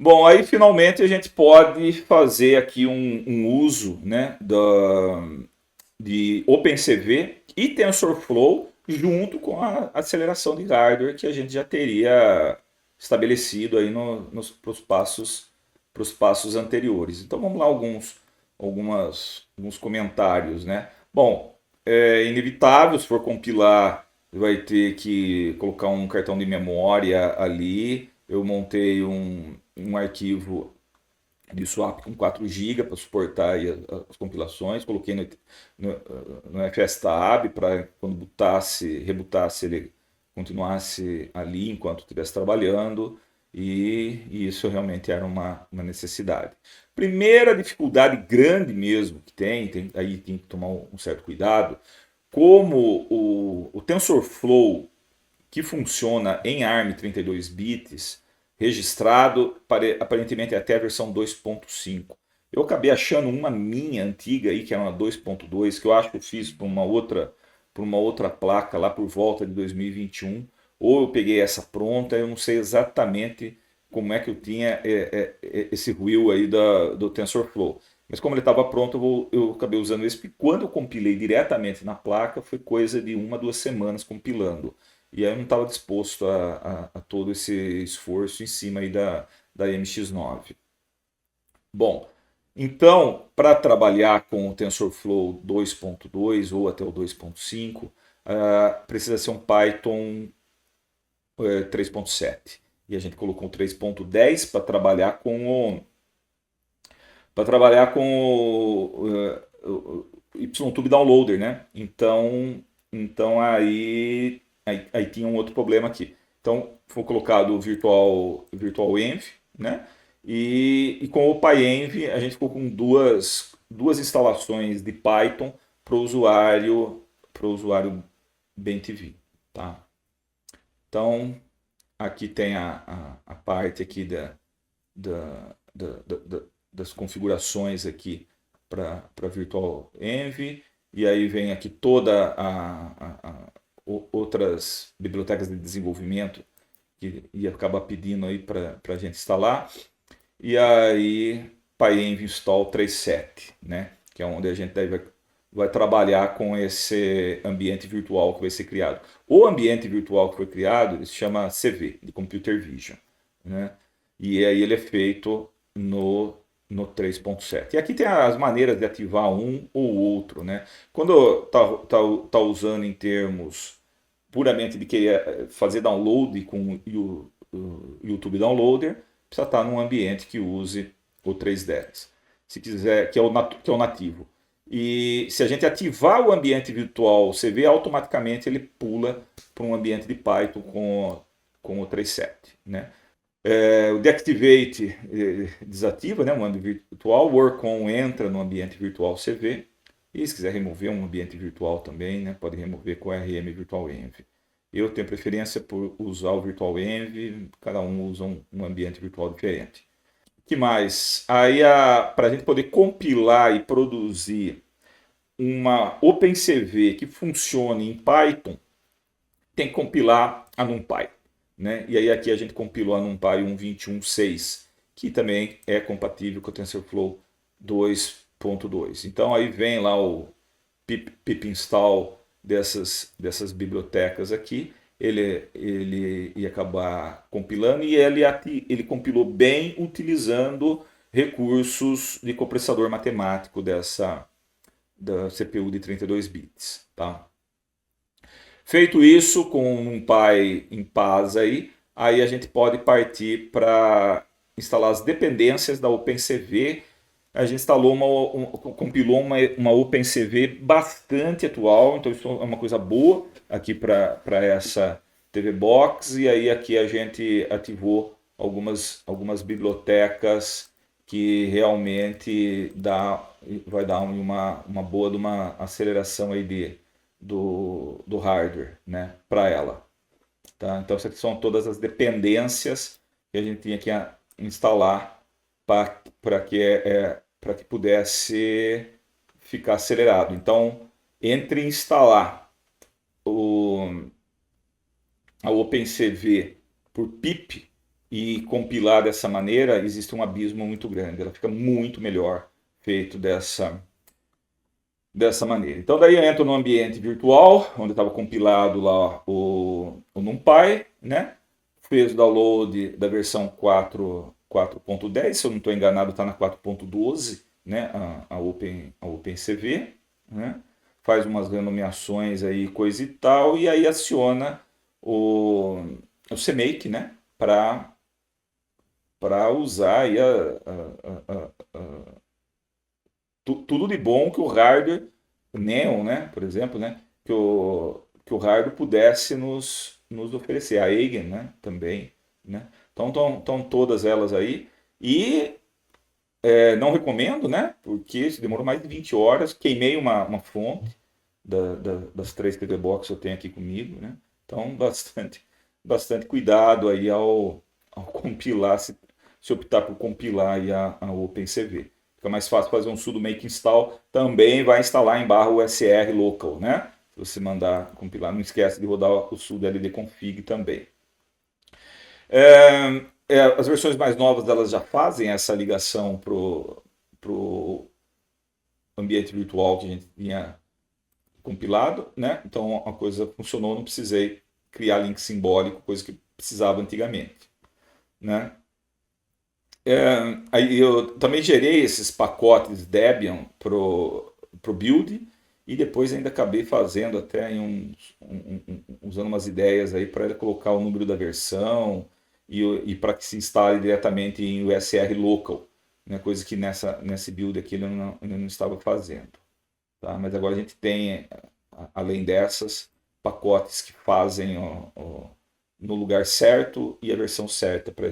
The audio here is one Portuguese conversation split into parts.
Bom, aí finalmente a gente pode fazer aqui um uso, né, de OpenCV e TensorFlow junto com a aceleração de hardware que a gente já teria estabelecido aí para os passos anteriores. Então vamos lá alguns comentários, né? Bom, é inevitável, se for compilar, vai ter que colocar um cartão de memória ali. Eu montei um arquivo de swap com 4 GB para suportar aí as compilações, coloquei no, no FSTab para quando rebutasse ele continuasse ali enquanto estivesse trabalhando, e isso realmente era uma necessidade. Primeira dificuldade grande mesmo que aí tem que tomar um certo cuidado, como o TensorFlow que funciona em ARM 32 bits, registrado aparentemente até a versão 2.5. Eu acabei achando uma minha antiga aí, que era uma 2.2, que eu acho que eu fiz para uma outra placa lá por volta de 2021, ou eu peguei essa pronta, eu não sei exatamente como é que eu tinha esse wheel aí do TensorFlow. Mas como ele estava pronto, eu acabei usando esse, porque quando eu compilei diretamente na placa, foi coisa de 1, 2 semanas compilando. E aí eu não estava disposto a todo esse esforço em cima aí da MX9. Bom, então, para trabalhar com o TensorFlow 2.2 ou até o 2.5, precisa ser um Python 3.7. E a gente colocou o 3.10 para trabalhar com o YTube Downloader, né? Então aí tinha um outro problema aqui. Então foi colocado o Virtual Env, né? E com o PyEnv a gente ficou com duas instalações de Python para o usuário BenTV, tá? Então aqui tem a parte aqui das configurações aqui para Virtual Env, e aí vem aqui toda outras bibliotecas de desenvolvimento que ia acabar pedindo aí para a gente instalar, e aí PyEnv install 3.7, né, que é onde a gente vai trabalhar com esse ambiente virtual que vai ser criado. O ambiente virtual que foi criado ele se chama CV, de Computer Vision, né? E aí ele é feito no 3.7. E aqui tem as maneiras de ativar um ou outro, né? Quando tá usando em termos puramente de querer fazer download com o YouTube Downloader, precisa estar num ambiente que use o 3.10. Se quiser, que é o nativo. E se a gente ativar o ambiente virtual CV, automaticamente ele pula para um ambiente de Python com o 3.7, né? O Deactivate desativa, né, um ambiente virtual. O Work On entra no ambiente virtual CV. E se quiser remover um ambiente virtual também, né, pode remover com o RM Virtual Env. Eu tenho preferência por usar o Virtual Env, cada um usa um ambiente virtual diferente. Que mais? Aí, para a gente poder compilar e produzir uma OpenCV que funcione em Python, tem que compilar a NumPy, né? E aí aqui a gente compilou a NumPy 1.21.6, que também é compatível com o TensorFlow 2.2. Então aí vem lá o pip install dessas bibliotecas aqui. Ele ia acabar compilando e ele compilou bem utilizando recursos de compressador matemático da CPU de 32 bits, tá? Feito isso, com um Py em paz aí a gente pode partir para instalar as dependências da OpenCV. A gente compilou uma OpenCV bastante atual, então isso é uma coisa boa aqui para essa TV Box. E aí aqui a gente ativou algumas bibliotecas que realmente vai dar uma boa de uma aceleração aí do hardware, né, para ela. Tá? Então essas são todas as dependências que a gente tinha que instalar para que pudesse ficar acelerado. Então, entre instalar a OpenCV por pip e compilar dessa maneira, existe um abismo muito grande. Ela fica muito melhor feito dessa maneira. Então daí eu entro no ambiente virtual, onde estava compilado lá o NumPy, né? Fez o download da versão 4.10, se eu não estou enganado está na 4.12, né? A OpenCV, né? Faz umas renomeações aí, coisa e tal, e aí aciona o CMake, né? Para usar aí tudo de bom que o hardware, o Neon, né, por exemplo, né, que o hardware pudesse nos oferecer. A Eigen, né, também. Né? Então estão todas elas aí. E não recomendo, né, porque isso demorou mais de 20 horas. Queimei uma fonte das 3 TV Box que eu tenho aqui comigo. Né? Então bastante cuidado aí ao compilar, se optar por compilar aí a OpenCV. Fica mais fácil fazer um sudo make install, também vai instalar em /usr local, né? Se você mandar compilar, não esquece de rodar o sudo ldconfig também. As versões mais novas elas já fazem essa ligação pro ambiente virtual que a gente tinha compilado, né? Então a coisa funcionou, não precisei criar link simbólico, coisa que precisava antigamente, né? Aí eu também gerei esses pacotes Debian pro build e depois ainda acabei fazendo até usando umas ideias aí para ele colocar o número da versão e para que se instale diretamente em USR local, né? Coisa que nesse build aqui ele não estava fazendo. Tá? Mas agora a gente tem, além dessas, pacotes que fazem no lugar certo e a versão certa para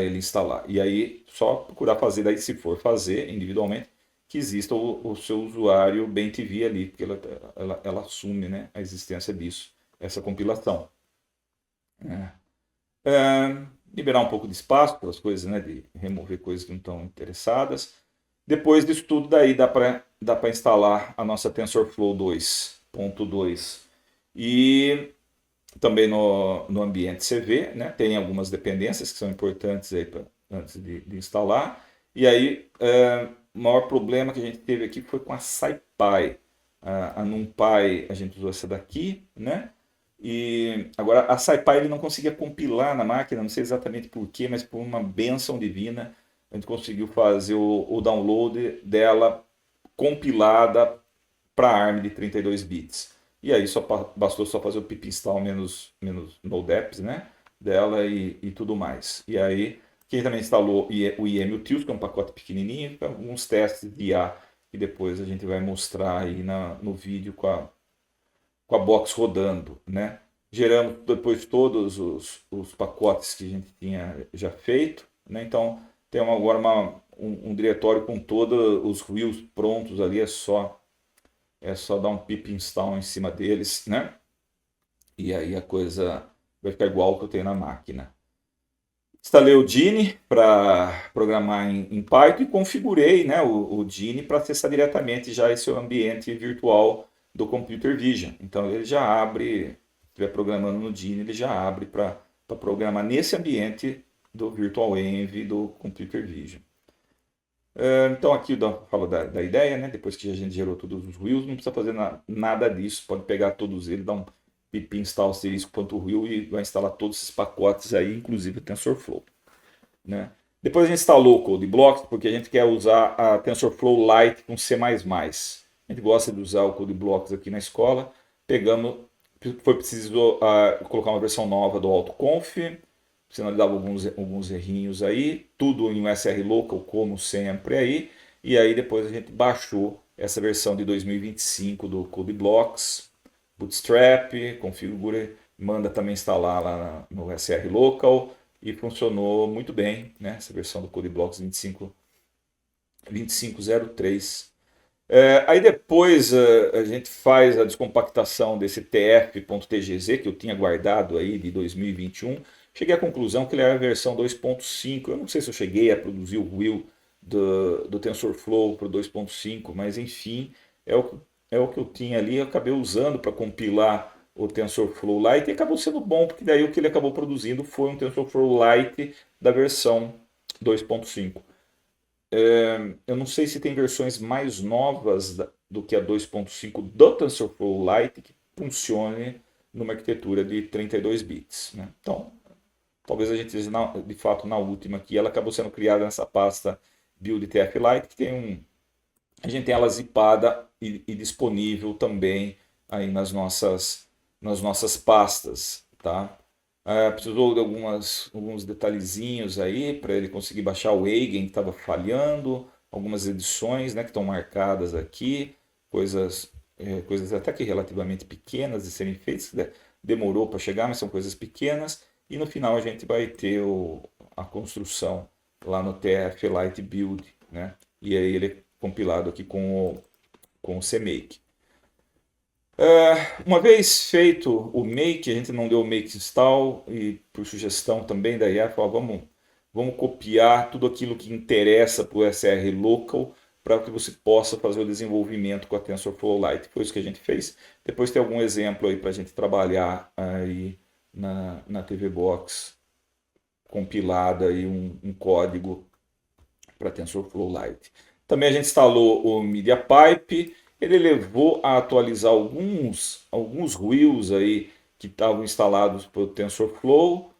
ele instalar. E aí, só procurar fazer, daí se for fazer individualmente, que exista o seu usuário BenTV ali, porque ela assume, né, a existência disso, essa compilação. Liberar um pouco de espaço para as coisas, né, de remover coisas que não estão interessadas. Depois disso tudo, daí dá para instalar a nossa TensorFlow 2.2. E também no ambiente CV, né? Tem algumas dependências que são importantes aí antes de instalar. E aí, o maior problema que a gente teve aqui foi com a SciPy. A NumPy, a gente usou essa daqui, né? E agora a SciPy ele não conseguia compilar na máquina, não sei exatamente por quê, mas por uma bênção divina, a gente conseguiu fazer o download dela compilada para ARM de 32 bits. E aí bastou só fazer o pip install menos nodeps, né, dela e tudo mais. E aí quem também instalou o IEmutils, que é um pacote pequenininho, alguns testes de IA que depois a gente vai mostrar aí no vídeo com a box rodando, né? Geramos depois todos os pacotes que a gente tinha já feito, né? Então tem agora um diretório com todos os rules prontos ali, é só dar um pip install em cima deles, né? E aí a coisa vai ficar igual ao que eu tenho na máquina. Instalei o Geany para programar em Python e configurei, né, o Geany para acessar diretamente já esse ambiente virtual do Computer Vision. Então ele já abre, se estiver programando no Geany, ele já abre para programar nesse ambiente do Virtual Env do Computer Vision. Então aqui eu falo da ideia, né? Depois que a gente gerou todos os rules, não precisa fazer nada disso, pode pegar todos eles, dar um pip install asterisco.rule e vai instalar todos esses pacotes aí, inclusive o TensorFlow. Né? Depois a gente instalou o CodeBlocks, porque a gente quer usar a TensorFlow Lite com C++. A gente gosta de usar o CodeBlocks aqui na escola. Foi preciso colocar uma versão nova do AutoConf, senão ele dava alguns errinhos aí, tudo em USR Local, como sempre aí, e aí depois a gente baixou essa versão de 2025 do CodeBlocks, Bootstrap, configura, manda também instalar lá no USR Local, e funcionou muito bem, né, essa versão do CodeBlocks 2503. Aí depois a gente faz a descompactação desse tf.tgz que eu tinha guardado aí de 2021. Cheguei à conclusão que ele era a versão 2.5. Eu não sei se eu cheguei a produzir o RUIL do TensorFlow para o 2.5, mas enfim, é o que eu tinha ali. Eu acabei usando para compilar o TensorFlow Lite, e acabou sendo bom, porque daí o que ele acabou produzindo foi um TensorFlow Lite da versão 2.5. Eu não sei se tem versões mais novas do que a 2.5 do TensorFlow Lite que funcione numa arquitetura de 32 bits. Né? Então, talvez a gente esteja de fato na última aqui. Ela acabou sendo criada nessa pasta Build TF Lite, que tem a gente tem ela zipada e disponível também aí nas nossas pastas, tá? Precisou de alguns detalhezinhos aí para ele conseguir baixar o Eigen que estava falhando, algumas edições, né, que estão marcadas aqui, coisas até que relativamente pequenas de serem feitas, né? Demorou para chegar, mas são coisas pequenas, e no final a gente vai ter a construção lá no TF Lite Build, né? E aí ele é compilado aqui com o CMake. Uma vez feito o make, a gente não deu o make install, e por sugestão também da IA, falou, vamos copiar tudo aquilo que interessa para o SR Local para que você possa fazer o desenvolvimento com a TensorFlow Lite. Foi isso que a gente fez. Depois tem algum exemplo aí para a gente trabalhar aí na TV Box, compilado aí um código para TensorFlow Lite. Também a gente instalou o MediaPipe. Ele levou a atualizar alguns ruídos aí que estavam instalados pelo TensorFlow,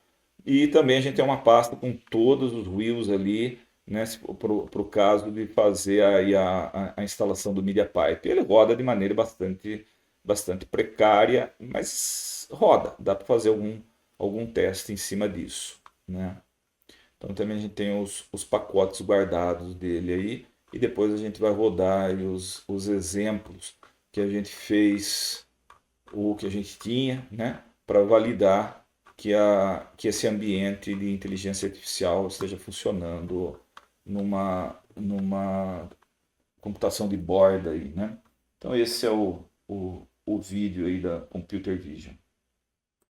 e também a gente tem uma pasta com todos os ruídos ali, né, para o caso de fazer aí a instalação do MediaPipe. Ele roda de maneira bastante precária, mas roda, dá para fazer algum teste em cima disso, né? Então também a gente tem os pacotes guardados dele aí, e depois a gente vai rodar aí os exemplos que a gente fez, o que a gente tinha, né, para validar que esse ambiente de inteligência artificial esteja funcionando numa computação de borda aí, né? Então esse é o vídeo aí da Computer Vision.